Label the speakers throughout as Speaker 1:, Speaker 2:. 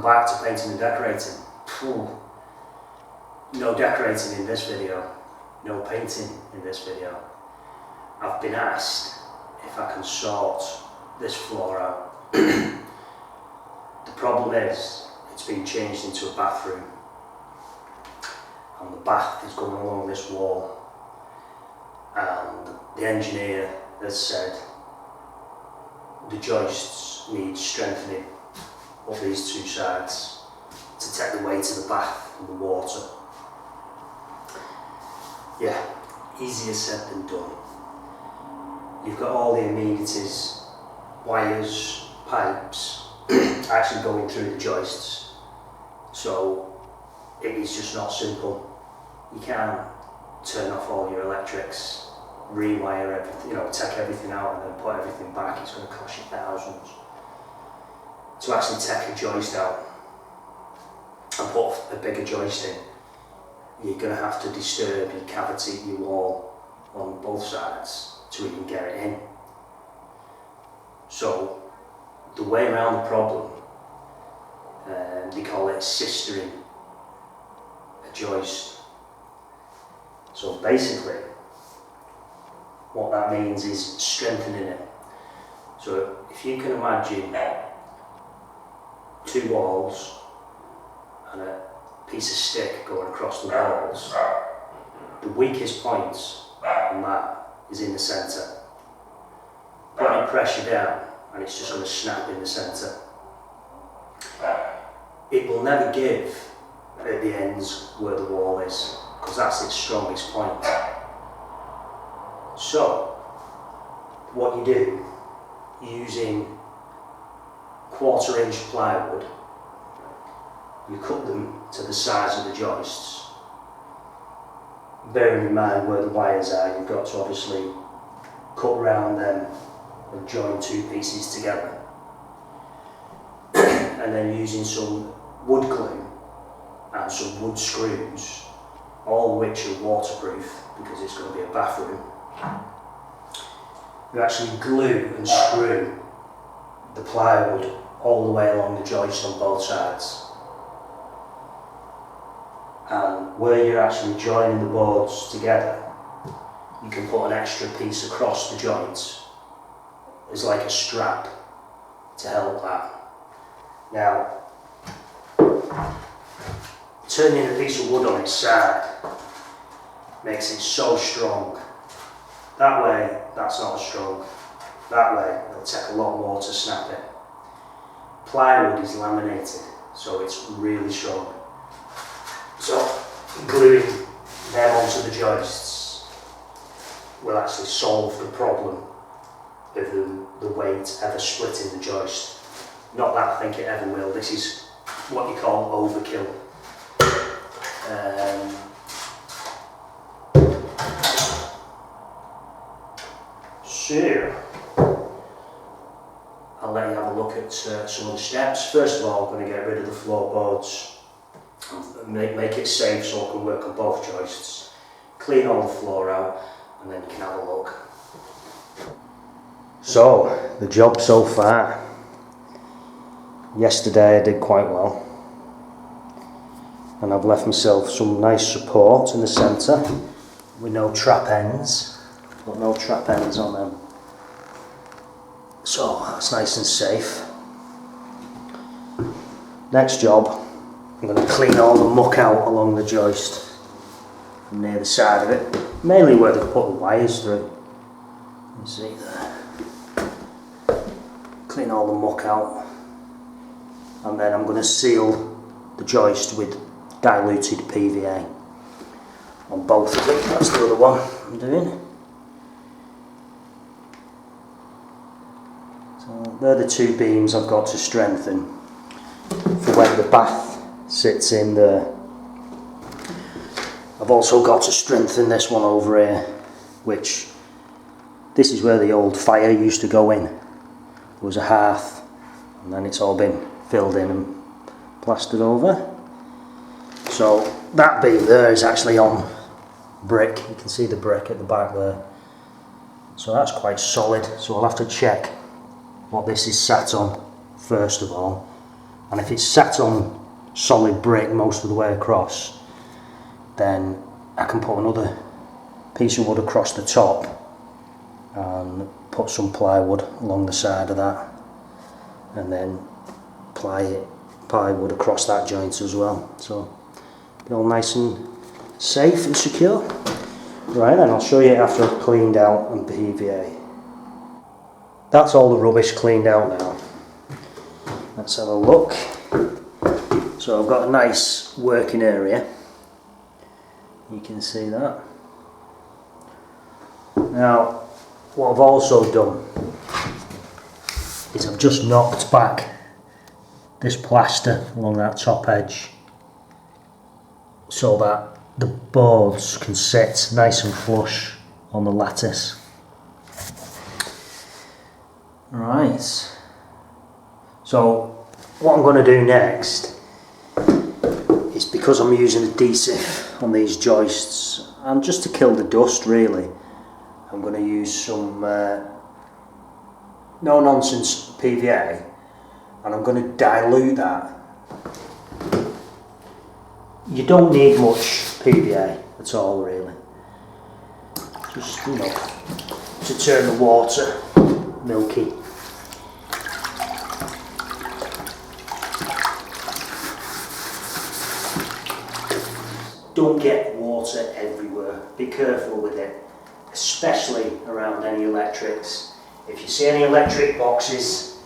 Speaker 1: welcome back to painting and decorating. No decorating in this video, no painting in this video. I've been asked if I can sort this floor out. The problem is, it's been changed into a bathroom, and the bath is going along this wall, and the engineer has said the joists need strengthening up these two sides to take the weight of the bath and the water. Yeah, easier said than done. You've got all the amenities, wires, pipes, actually going through the joists. So it is just not simple. You can't turn off all your electrics, rewire everything, take everything out and then put everything back. It's going to cost you thousands. To actually take a joist out and put a bigger joist in, you're going to have to disturb your cavity, your wall on both sides to even get it in. So the way around the problem, they call it sistering a joist. So basically what that means is strengthening it. So if you can imagine two walls and a piece of stick going across the walls, the weakest points on that is in the centre. Put any pressure down and it's just going to snap in the centre. It will never give at the ends where the wall is, because that's its strongest point. So what you do, using 1/4 inch plywood, you cut them to the size of the joists. Bearing in mind where the wires are, you've got to obviously cut round them and join two pieces together. And then using some wood glue and some wood screws, all which are waterproof because it's going to be a bathroom, you actually glue and screw the plywood all the way along the joist on both sides. And where you're actually joining the boards together, you can put an extra piece across the joints as like a strap to help that. Now, turning a piece of wood on its side makes it so strong. That way, that's not as strong. That way, it'll take a lot more to snap it. Plywood is laminated, so it's really strong. So, gluing them onto the joists will actually solve the problem of the weight ever splitting the joist. Not that I think it ever will. This is what you call overkill. So, I'll let you have a look at some of the steps. First of all, I'm going to get rid of the floorboards and make it safe so I can work on both joists. Clean all the floor out and then you can have a look. So, the job so far. Yesterday I did quite well, and I've left myself some nice support in the centre with no trap ends. Got no trap ends on them, so that's nice and safe. Next job, I'm going to clean all the muck out along the joist from near the side of it, mainly where they've put the wires through. You see there. Clean all the muck out, and then I'm going to seal the joist with diluted PVA on both of them. That's the other one I'm doing. So they're the two beams I've got to strengthen for when the bath sits in there. I've also got to strengthen this one over here, which this is where the old fire used to go in. There was a hearth and then it's all been filled in and plastered over. So that beam there is actually on brick. You can see the brick at the back there. So that's quite solid. So I'll have to check what this is sat on first of all and if it's sat on solid brick most of the way across, then I can put another piece of wood across the top and put some plywood along the side of that, and then plywood across that joint as well, so be all nice and safe and secure. Right then, I'll show you after I've cleaned out and PVA. That's all the rubbish cleaned out now. Let's have a look. So I've got a nice working area. You can see that. Now, what I've also done is I've just knocked back this plaster along that top edge so that the boards can sit nice and flush on the lattice. Right, so what I'm going to do next is, because I'm using adhesive on these joists, and just to kill the dust really, I'm going to use some no nonsense PVA, and I'm going to dilute that. You don't need much PVA at all really, just enough to turn the water milky. Don't get water everywhere, be careful with it, especially around any electrics. If you see any electric boxes,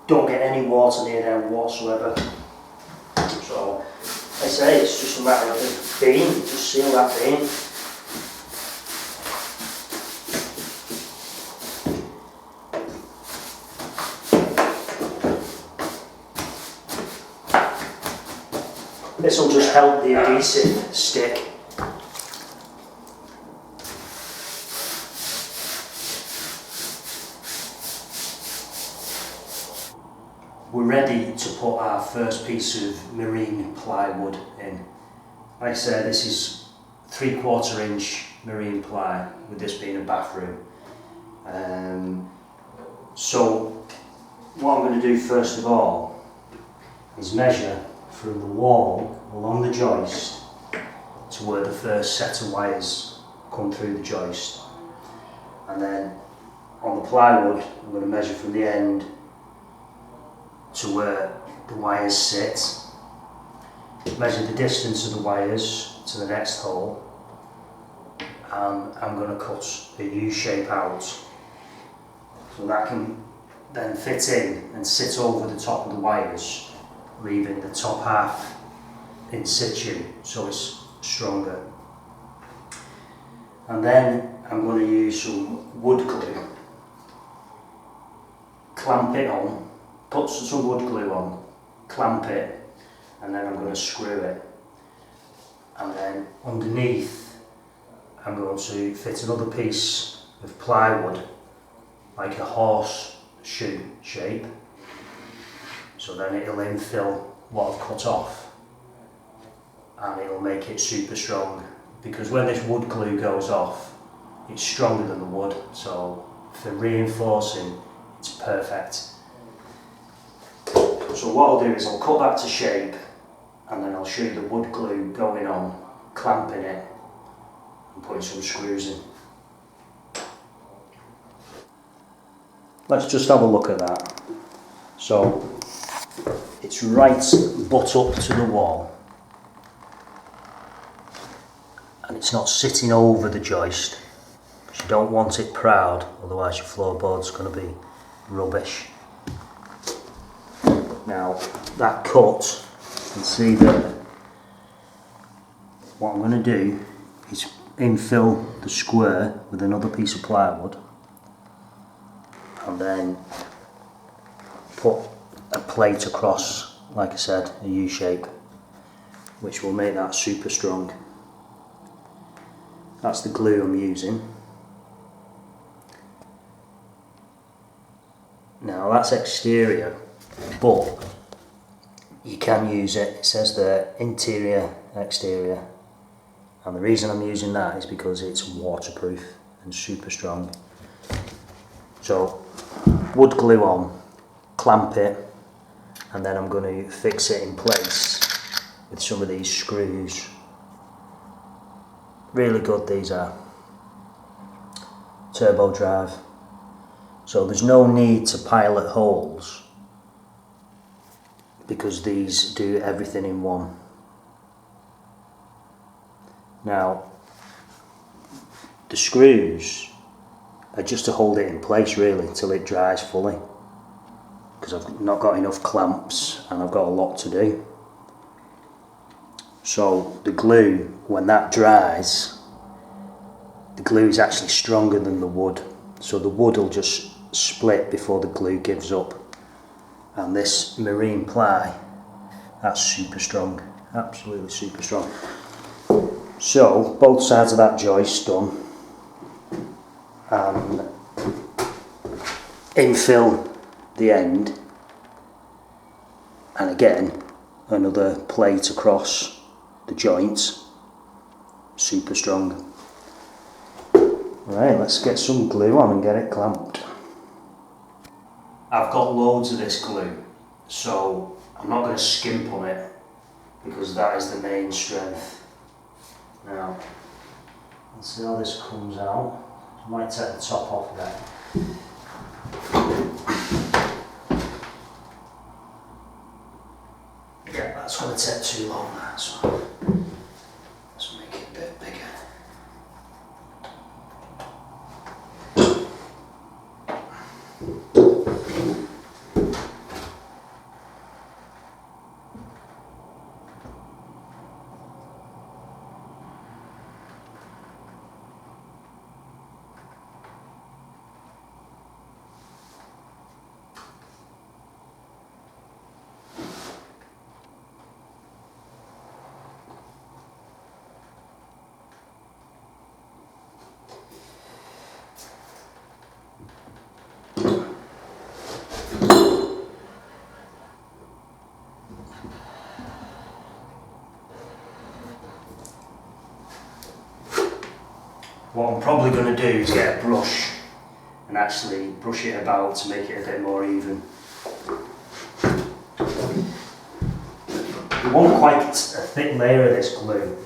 Speaker 1: don't get any water near them whatsoever. So, I say it's just a matter of the beam, just seal that beam. This will just help the adhesive stick. We're ready to put our first piece of marine plywood in. Like I said, this is 3/4 inch marine ply, with this being a bathroom. So what I'm going to do first of all is measure from the wall along the joist to where the first set of wires come through the joist, and then on the plywood I'm going to measure from the end to where the wires sit, measure the distance of the wires to the next hole, and I'm going to cut a U shape out so that can then fit in and sit over the top of the wires, leaving the top half in situ so it's stronger. And then I'm going to use some wood glue, clamp it on, put some wood glue on, clamp it, and then I'm going to screw it. And then underneath I'm going to fit another piece of plywood, like a horseshoe shape, so then it'll infill what I've cut off, and it'll make it super strong, because when this wood glue goes off, it's stronger than the wood, so for reinforcing it's perfect. So what I'll do is I'll cut that to shape, and then I'll show you the wood glue going on, clamping it and putting some screws in. Let's just have a look at that. So it's right butt up to the wall, and it's not sitting over the joist, because you don't want it proud, otherwise your floorboard's going to be rubbish. Now that cut, you can see that what I'm going to do is infill the square with another piece of plywood, and then put a plate across, like I said, a U shape, which will make that super strong. That's the glue I'm using. Now that's exterior, but you can use it, it says the interior, exterior, and the reason I'm using that is because it's waterproof and super strong. So wood glue on, clamp it, and then I'm going to fix it in place with some of these screws. Really good these are. Turbo drive. So there's no need to pilot holes because these do everything in one. Now the screws are just to hold it in place really until it dries fully, because I've not got enough clamps and I've got a lot to do. So the glue, when that dries, the glue is actually stronger than the wood, so the wood will just split before the glue gives up. And this marine ply, that's super strong, absolutely super strong. So both sides of that joist done, and infill the end, and again another plate across the joints, super strong. Right, let's get some glue on and get it clamped. I've got loads of this glue, so I'm not going to skimp on it because that is the main strength. Now, let's see how this comes out. I might take the top off of it. Yeah, that's going to take too long, so let's make it a bit bigger. What I'm probably going to do is get a brush and actually brush it about to make it a bit more even. You want quite a thick layer of this glue,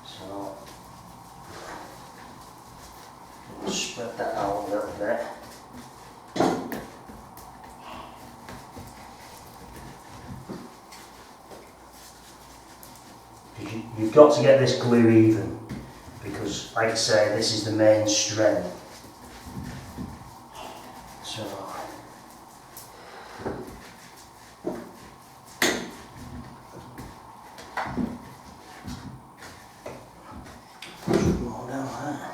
Speaker 1: so I'll spread that out a little bit. You've got to get this glue even, because, like I say, this is the main strength. So, more down there.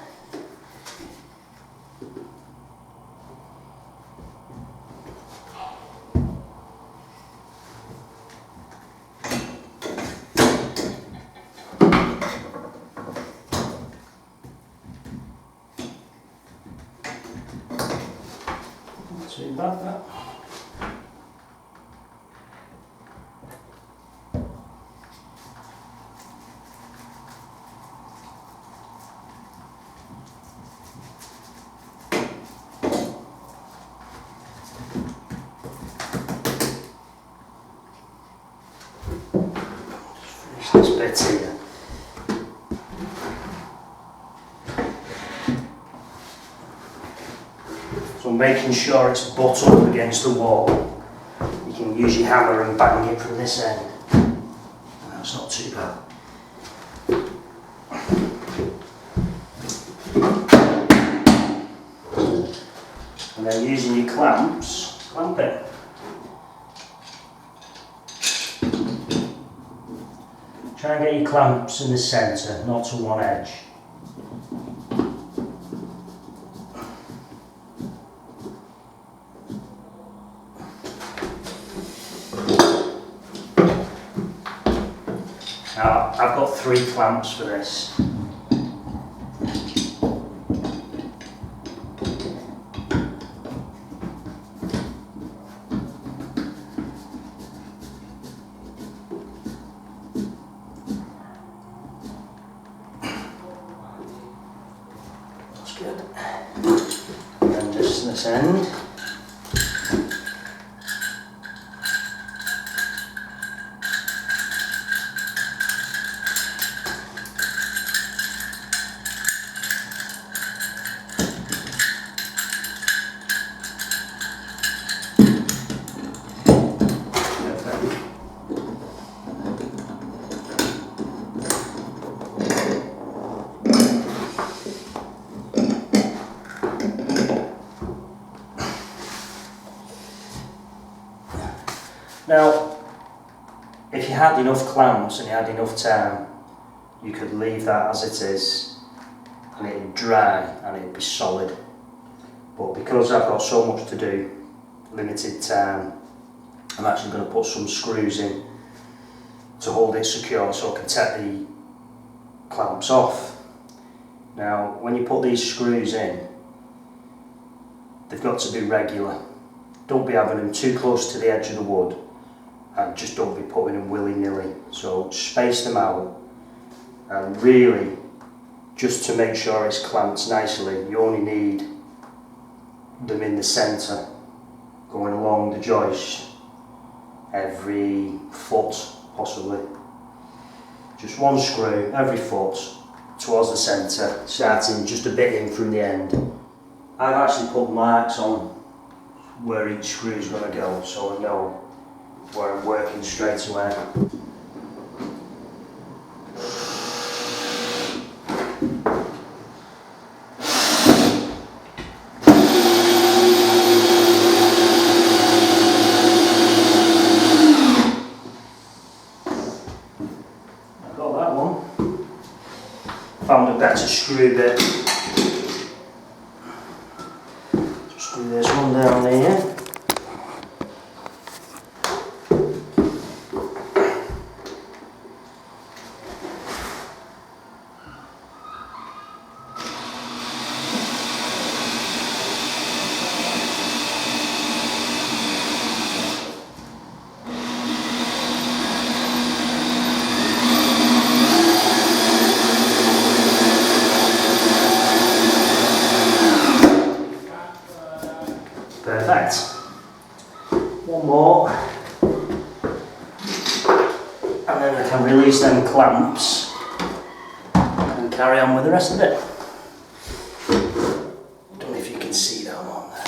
Speaker 1: Too bad that. Just finish this bit here. So making sure it's butt up against the wall. You can use your hammer and bang it from this end. That's not too bad. And then using your clamps, clamp it. Try and get your clamps in the centre, not to one edge. Now, I've got 3 clamps for this. That's good. And then just this end. Now, if you had enough clamps and you had enough time, you could leave that as it is and it'd dry and it'd be solid. But because I've got so much to do, limited time, I'm actually going to put some screws in to hold it secure so I can take the clamps off. Now, when you put these screws in, they've got to be regular. Don't be having them too close to the edge of the wood, and just don't be putting them willy-nilly. So space them out, and really, just to make sure it's clamped nicely, you only need them in the centre, going along the joist every foot possibly. Just one screw every foot towards the centre, starting just a bit in from the end. I've actually put marks on where each screw is going to go, so I know where I'm working straight away. I've got that one. Found a better screw bit. Screw this one down here. Perfect. One more, and then I can release them clamps and carry on with the rest of it. Don't know if you can see that one there.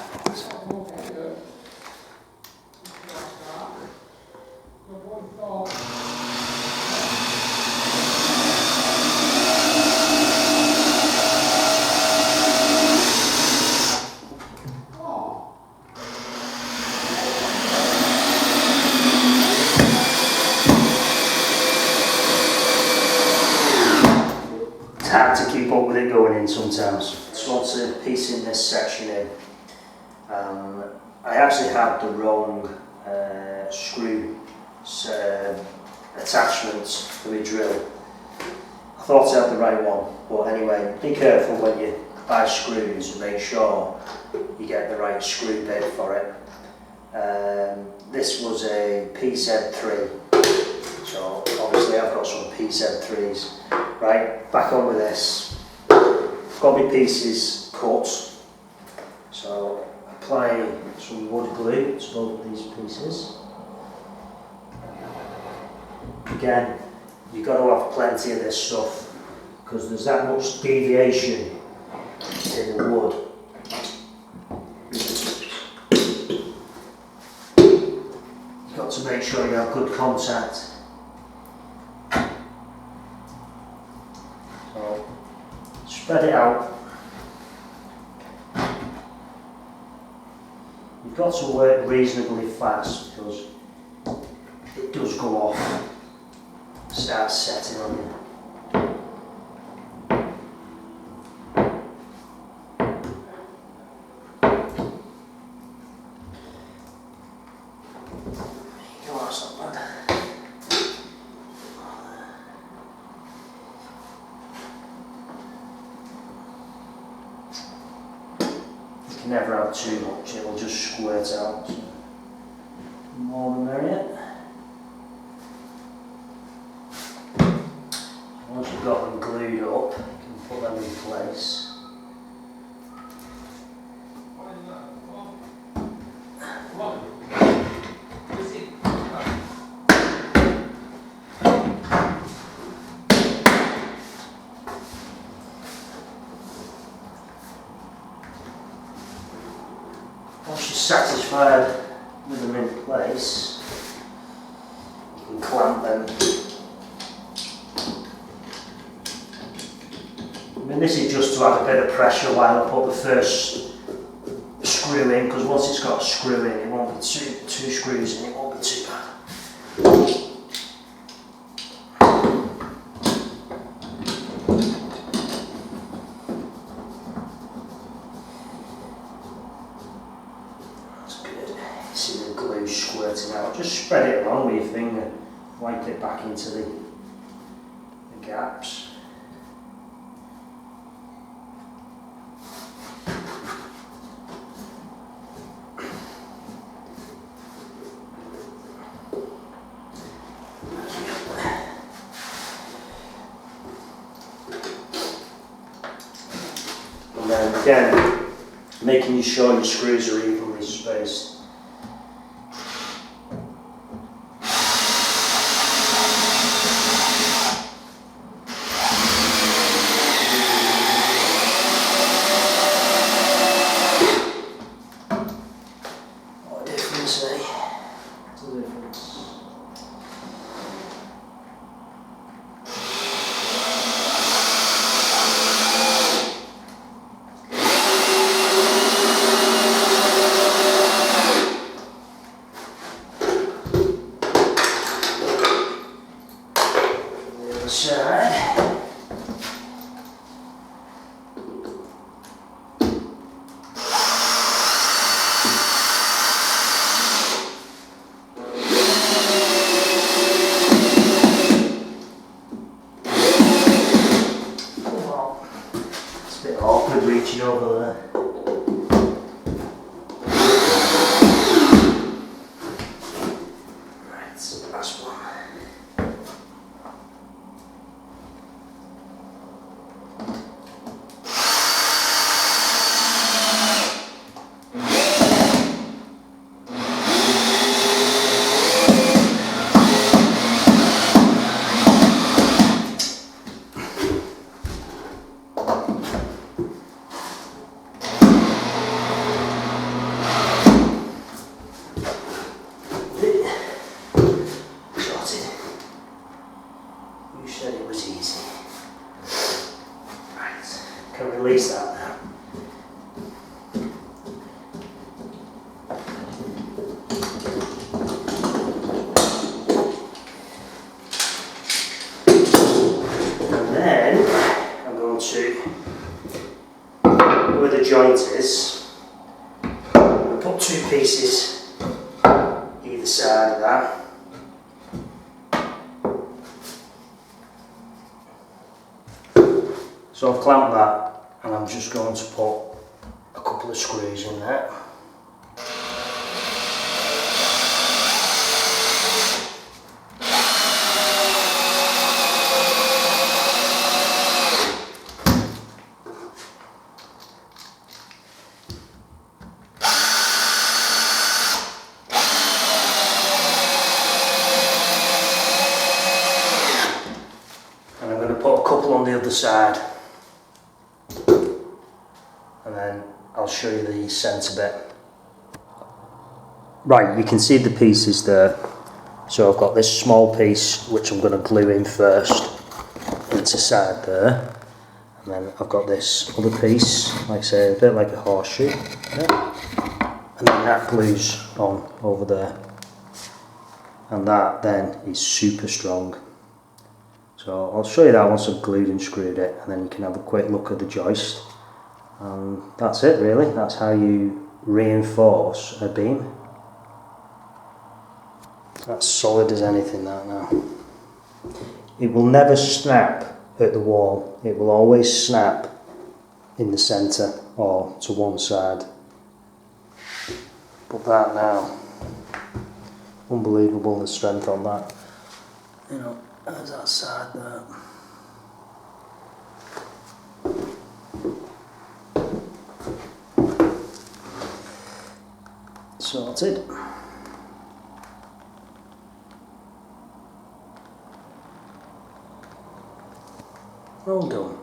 Speaker 1: Hard to keep up with it going in sometimes. Just want to piece in this section in. I actually had the wrong screw attachments for my drill. I thought I had the right one, but anyway, be careful when you buy screws and make sure you get the right screw bit for it. This was a PZ3, so obviously I've got some PZ3s. Right, back on with this. Got my pieces cut, so apply some wood glue to both of these pieces. Again, you've got to have plenty of this stuff because there's that much deviation in the wood. You've got to make sure you have good contact. Spread it out. You've got to work reasonably fast because it does go off, start setting on you. That's not bad. You never have too much, it will just squirt out. So more the merrier. Once you've got them glued up, you can put them in place. Once you're satisfied with them in place, you can clamp them. I mean, this is just to add a bit of pressure while I put the first screw in, because once it's got a screw in, it won't be two screws in, it won't be too bad. just spread it along with your finger, wipe it back into the gaps. And then again, making sure your screws are evenly spaced. What a difference, eh? What's the difference? Side. Well, it's a bit awkward reaching over there. Right, so that's one. You said it was easy. Right, can release that now. And then I'm going to, where the joint is, I'm going to put two pieces either side of that. So I've clamped that and I'm just going to put a couple of screws in there. And I'm going to put a couple on the other side. And then I'll show you the centre bit. Right, you can see the pieces there. So I've got this small piece which I'm going to glue in first into side there. And then I've got this other piece, like I say, a bit like a horseshoe. Yeah. And then that glues on over there. And that then is super strong. So I'll show you that once I've glued and screwed it, and then you can have a quick look at the joist. And that's it really, that's how you reinforce a beam. That's solid as anything, that now. It will never snap at the wall, it will always snap in the centre or to one side. But that now, unbelievable the strength on that. You know, there's that side there. Sorted. Well done.